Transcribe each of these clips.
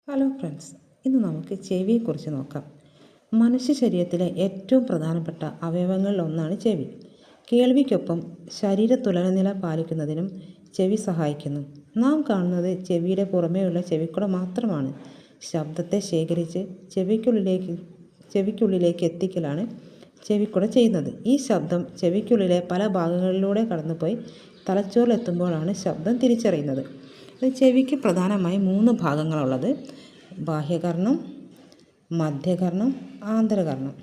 Hello friends, ഇന്ന് നമുക്ക് ചെവിയെക്കുറിച്ച് നോക്കാം. മനുഷ്യ ശരീരത്തിലെ ഏറ്റവും പ്രധാനപ്പെട്ട അവയവങ്ങളിലൊന്നാണ് ചെവി. കേൾവിക്കൊപ്പം ശരീരത്തുലനനില പാലിക്കുന്നതിനും ചെവി സഹായിക്കുന്നു. നാം കാണുന്നത് ചെവിയുടെ പുറമേയുള്ള ചെവിക്കുട മാത്രമാണ്. ശബ്ദത്തെ ശേഖരിച്ച് ചെവിക്കുള്ളിലേക്ക് എത്തിക്കലാണ് ചെവിക്കുട ചെയ്യുന്നത്. ഈ ശബ്ദം ചെവിക്കുള്ളിലെ പല ഭാഗങ്ങളിലൂടെ കടന്നുപോയി തലച്ചോറിലെത്തുമ്പോഴാണ് ശബ്ദം തിരിച്ചറിയുന്നത്. ചെവിക്ക് പ്രധാനമായും 3 ഭാഗങ്ങളുള്ളത്: ബാഹ്യകർണം, മധ്യകർണം, ആന്തരകർണം.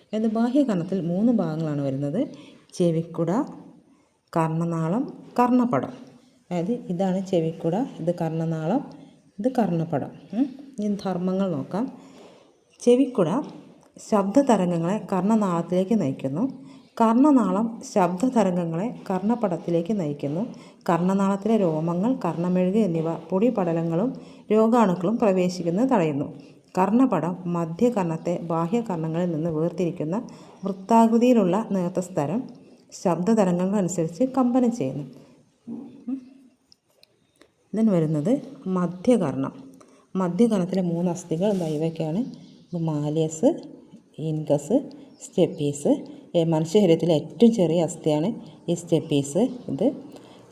അതായത് ബാഹ്യകർണത്തിൽ 3 ഭാഗങ്ങളാണ് വരുന്നത്: ചെവിക്കുട, കർണനാളം, കർണപടം. അതായത് ഇതാണ് ചെവിക്കുട, ഇത് കർണനാളം, ഇത് കർണപടം. ഈ ധർമ്മങ്ങൾ നോക്കാം. ചെവിക്കുട ശബ്ദതരംഗങ്ങളെ കർണനാളത്തിലേക്ക് നയിക്കുന്നു. കർണനാളം ശബ്ദതരംഗങ്ങളെ കർണപടത്തിലേക്ക് നയിക്കുന്നു. കർണനാളത്തിലെ രോമങ്ങൾ, കർണമെഴുക് എന്നിവ പൊടിപടലങ്ങളും രോഗാണുക്കളും പ്രവേശിക്കുന്നത് തടയുന്നു. കർണപടം മധ്യകർണത്തെ ബാഹ്യകർണങ്ങളിൽ നിന്ന് വേർതിരിക്കുന്ന വൃത്താകൃതിയിലുള്ള നേർത്ത സ്തരം ശബ്ദതരംഗങ്ങളനുസരിച്ച് കമ്പനം ചെയ്യുന്നു. ഇതിന് വരുന്നത് മധ്യകർണം. മധ്യകർണത്തിലെ 3 അസ്ഥികൾ ഇവയൊക്കെയാണ്: മാലിയസ്, ഇൻഗസ്, സ്റ്റെപ്പീസ്. മനുഷ്യ ശരീരത്തിലെ ഏറ്റവും ചെറിയ അസ്ഥിയാണ് ഈ സ്റ്റെപ്പീസ്.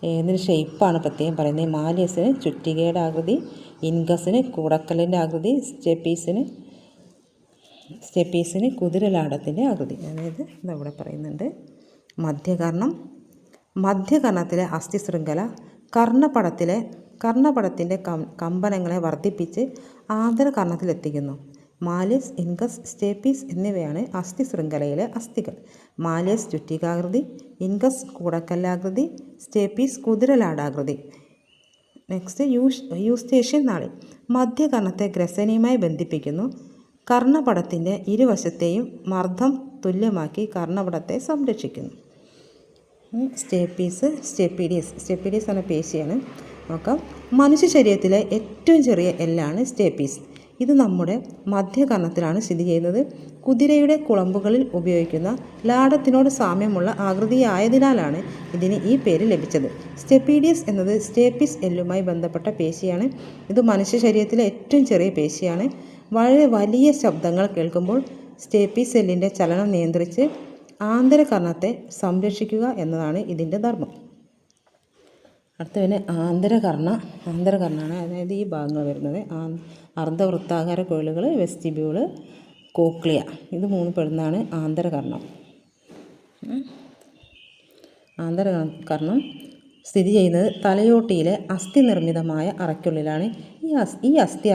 ഇതിന് ഷേപ്പാണ് പ്രത്യേകം പറയുന്നത്. മാലിയസിന് ചുറ്റികയുടെ ആകൃതി, ഇൻഗസിന് കൂടക്കല്ലിൻ്റെ ആകൃതി, സ്റ്റെപ്പീസിന് കുതിരലാടത്തിൻ്റെ ആകൃതി. അതായത് ഇതവിടെ പറയുന്നുണ്ട്. മധ്യകർണത്തിലെ അസ്ഥി ശൃംഖല കർണപടത്തിൻ്റെ കമ്പനങ്ങളെ വർദ്ധിപ്പിച്ച് ആന്തരകർണത്തിലെത്തിക്കുന്നു. മാലിയസ്, ഇൻഗസ്, സ്റ്റെപ്പീസ് എന്നിവയാണ് അസ്ഥി ശൃംഖലയിലെ അസ്ഥികൾ. മാലിയസ് ചുറ്റികാകൃതി, ഇൻഗസ് കൂടക്കല്ലാകൃതി, സ്റ്റെപ്പീസ് കുതിരലാടാകൃതി. നെക്സ്റ്റ് യൂസ്റ്റേഷ്യൻ നാളി. മധ്യകർണത്തെ ഗ്രസനിയുമായി ബന്ധിപ്പിക്കുന്നു. കർണപടത്തിൻ്റെ ഇരുവശത്തെയും മർദ്ദം തുല്യമാക്കി കർണപടത്തെ സംരക്ഷിക്കുന്നു. സ്റ്റെപ്പീഡീസ് എന്ന പേശിയാണ്. നോക്കാം. മനുഷ്യ ശരീരത്തിലെ ഏറ്റവും ചെറിയ എല്ലാണ് സ്റ്റെപ്പീസ്. ഇത് നമ്മുടെ മധ്യകർണത്തിലാണ് സ്ഥിതി ചെയ്യുന്നത്. കുതിരയുടെ കുളമ്പുകളിൽ ഉപയോഗിക്കുന്ന ലാടത്തിനോട് സാമ്യമുള്ള ആകൃതിയായതിനാലാണ് ഇതിന് ഈ പേര് ലഭിച്ചത്. സ്റ്റെപ്പീഡിയസ് എന്നത് സ്റ്റെപ്പീസ് എല്ലുമായി ബന്ധപ്പെട്ട പേശിയാണ്. ഇത് മനുഷ്യ ശരീരത്തിലെ ഏറ്റവും ചെറിയ പേശിയാണ്. വളരെ വലിയ ശബ്ദങ്ങൾ കേൾക്കുമ്പോൾ സ്റ്റെപ്പീസ് എല്ലിൻ്റെ ചലനം നിയന്ത്രിച്ച് ആന്തരകർണത്തെ സംരക്ഷിക്കുക എന്നതാണ് ഇതിൻ്റെ ധർമ്മം. അടുത്തതിന് ആന്തരകർണമാണ്. അതായത് ഈ ഭാഗങ്ങൾ വരുന്നത് അർദ്ധവൃത്താകാര കുഴലുകൾ, വെസ്റ്റിബ്യൂള്, കോക്ലിയ. ഇത് 3 പെടുന്നതാണ് ആന്തരകർണം. ആന്തരകർണം സ്ഥിതി ചെയ്യുന്നത് തലയോട്ടിയിലെ അസ്ഥി നിർമ്മിതമായ അറയ്ക്കുള്ളിലാണ്. ഈ അസ്ഥി